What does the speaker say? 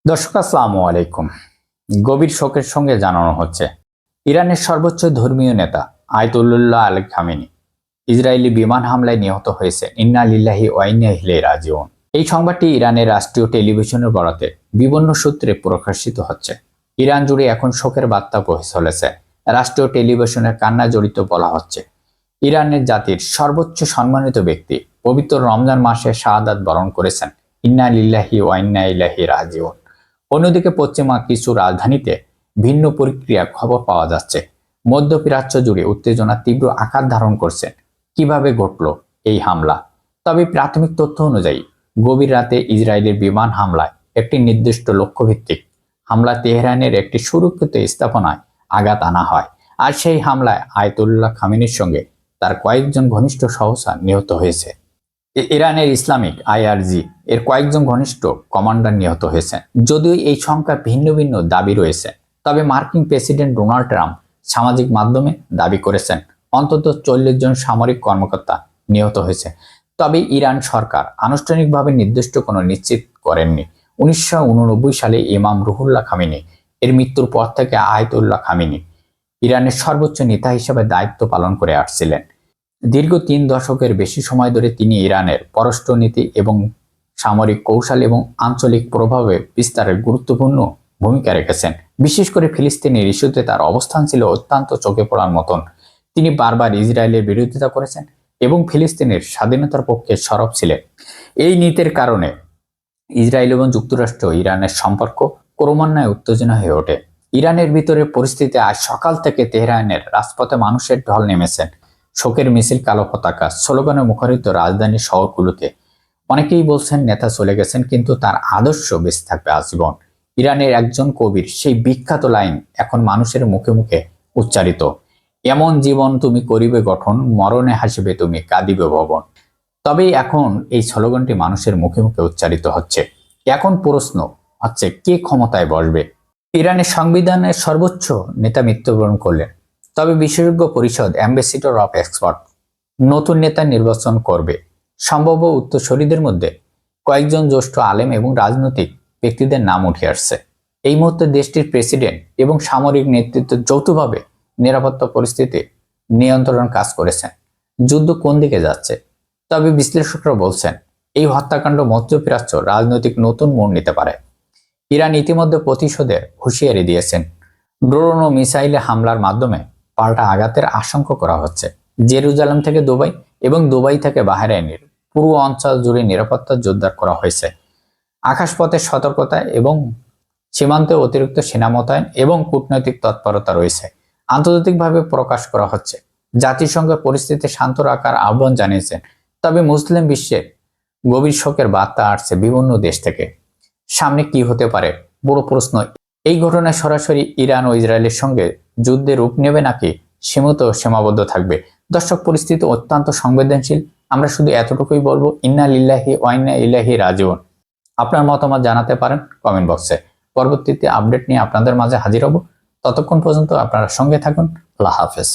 দর্শক আসসালামু আলাইকুম। গভীর শোকের সঙ্গে জানানো হচ্ছে ইরানের সর্বোচ্চ ধর্মীয় নেতা আয়াতুল্লাহ আল খামেনি ইসরায়েলি বিমান হামলায় নিহত হয়েছে। ইন্না লিল্লাহি ওয়া ইন্না ইলাইহি রাজিউন। এই সংবাদটি ইরানের রাষ্ট্রীয় টেলিভিশনের বরাতে বিভিন্ন সূত্রে প্রকাশিত হচ্ছে। ইরান জুড়ে এখন শোকের বার্তা বয়ে চলেছে। রাষ্ট্রীয় টেলিভিশনের কান্না জড়িত বলা হচ্ছে ইরানের জাতির সর্বোচ্চ সম্মানিত ব্যক্তি পবিত্র রমজান মাসে শাহাদাত বরণ করেছেন। ইন্না লিল্লাহি ওয়া ইন্না ইলাইহি রাজিউন। অন্যদিকে পশ্চিমা কিছু রাজধানীতে ভিন্ন প্রক্রিয়ার খবর পাওয়া যাচ্ছে। মধ্যপ্রাচ্য জুড়ে উত্তেজনা তীব্র আকার ধারণ করছে। কিভাবে ঘটল এই হামলা? তবে প্রাথমিক তথ্য অনুযায়ী গভীর রাতে ইসরায়েলের বিমান হামলায় একটি নির্দিষ্ট লক্ষ্যভিত্তিক হামলা তেহরানের একটি সুরক্ষিত স্থাপনায় আঘাত আনা হয়। আর সেই হামলায় আয়াতুল্লাহ খামেনির সঙ্গে তার কয়েকজন ঘনিষ্ঠ সহচর নিহত হয়েছে। ইরানের ইসলামিক আইআরজি এর কয়েকজন ঘনিষ্ঠ কমান্ডার নিহত হয়েছেন। যদিও এই সংখ্যা ভিন্ন ভিন্ন দাবি রয়েছে, তবে মার্কিন প্রেসিডেন্ট ডোনাল্ড ট্রাম্প সামাজিক মাধ্যমে দাবি করেছেন অন্তত 40 জন সামরিক কর্মকর্তা নিহত হয়েছে। তবে ইরান সরকার আনুষ্ঠানিকভাবে নির্দিষ্ট কোনো নিশ্চিত করেননি। 1989 সালে ইমাম রুহুল্লাহ খামেনি এর মৃত্যুর পর থেকে আয়াতুল্লাহ খামেনি ইরানের সর্বোচ্চ নেতা হিসেবে দায়িত্ব পালন করে আসছিলেন। দীর্ঘ 3 দশকের বেশি সময় ধরে তিনি ইরানের পররাষ্ট্রনীতি এবং সামরিক কৌশল এবং আঞ্চলিক প্রভাবে বিস্তারের গুরুত্বপূর্ণ ভূমিকা রেখেছেন। বিশেষ করে ফিলিস্তিনের ইস্যুতে তার অবস্থান ছিল অত্যন্ত চোখে পড়ার মতন। তিনি বারবার ইসরায়েলের বিরোধিতা করেছেন এবং ফিলিস্তিনের স্বাধীনতার পক্ষে সরব ছিলেন। এই নীতির কারণে ইসরায়েল এবং যুক্তরাষ্ট্র ইরানের সম্পর্ক ক্রমান্বয়ে উত্তেজনা হয়ে ওঠে। ইরানের ভিতরে পরিস্থিতি আজ সকাল থেকে তেহরানের রাজপথে মানুষের ঢল নেমেছেন। শোকের মিছিল, কালো পতাকা, স্লোগানে মুখরিত রাজধানী শহরগুলোতে। অনেকেই বলছেন নেতা চলে গেছেন, কিন্তু তার আদর্শ বেঁচে থাকবে আজীবন। ইরানের একজন কবির সেই বিখ্যাত লাইন এখন মানুষের মুখে মুখে উচ্চারিত, এমন জীবন তুমি করিবে গঠন, মরণে হাসিবে তুমি কাঁদিবে ভবন। তবেই এখন এই স্লোগানটি মানুষের মুখে মুখে উচ্চারিত হচ্ছে। এখন প্রশ্ন হচ্ছে, কে ক্ষমতায় বসবে? ইরানের সংবিধানের সর্বোচ্চ নেতা মৃত্যুবরণ করলেন, তবে বিশেষজ্ঞ পরিষদ অ্যাম্বাসিডর অফ এক্সপার্ট নতুন নেতা নির্বাচন করবে। সম্ভাব্য উত্তরসূরিদের মধ্যে কয়েকজন জ্যেষ্ঠ আলেম এবং রাজনৈতিক ব্যক্তিদের নাম উঠে আসছে। এই মুহূর্তে দেশটির প্রেসিডেন্ট এবং সামরিক নেতৃত্ব যৌথভাবে নিরাপত্তা পরিস্থিতি নিয়ন্ত্রণ কাজ করেছেন। যুদ্ধ কোন দিকে যাচ্ছে? তবে বিশ্লেষকরা বলছেন এই হত্যাকাণ্ড মধ্যপ্রাচ্য রাজনৈতিক নতুন মোড় নিতে পারে। ইরান ইতিমধ্যে প্রতিশোধের হুঁশিয়ারি দিয়েছেন। ড্রোন ও মিসাইলে হামলার মাধ্যমে পাল্টা আঘাতের আশঙ্কা করা হচ্ছে। জেরুজালেম থেকে দুবাই এবং দুবাই থেকে বাহরাইনের পুরো অঞ্চল জুড়ে নিরাপত্তা জোরদার করা হয়েছে। আকাশপথের সতর্কতা এবং সীমান্তে অতিরিক্ত সেনা মোতায়েন এবং কূটনৈতিক তৎপরতা রয়েছে। আন্তর্জাতিকভাবে প্রকাশ করা হচ্ছে। জাতিসংঘ পরিস্থিতি শান্ত রাখার আহ্বান জানিয়েছেন। তবে মুসলিম বিশ্বের গভীর শোকের বার্তা আসছে বিভিন্ন দেশ থেকে। সামনে কি হতে পারে বড় প্রশ্ন। এই ঘটনায় সরাসরি ইরান ও ইসরায়েলের সঙ্গে যুদ্ধের রূপ নেবে নাকি সীমাবদ্ধ থাকবে? দর্শক, পরিস্থিতি অত্যন্ত সংবেদনশীল। আমরা শুধু এতটুকুই বলবো, ইন্না লিল্লাহি ওয়া ইন্না ইলাইহি রাজিউন। আপনার মতামত জানাতে পারেন কমেন্ট বক্সে। পরবর্তীতে আপডেট নিয়ে আপনাদের মাঝে হাজির হব। ততক্ষণ পর্যন্ত আপনারা সঙ্গে থাকুন। আল্লাহ হাফেজ।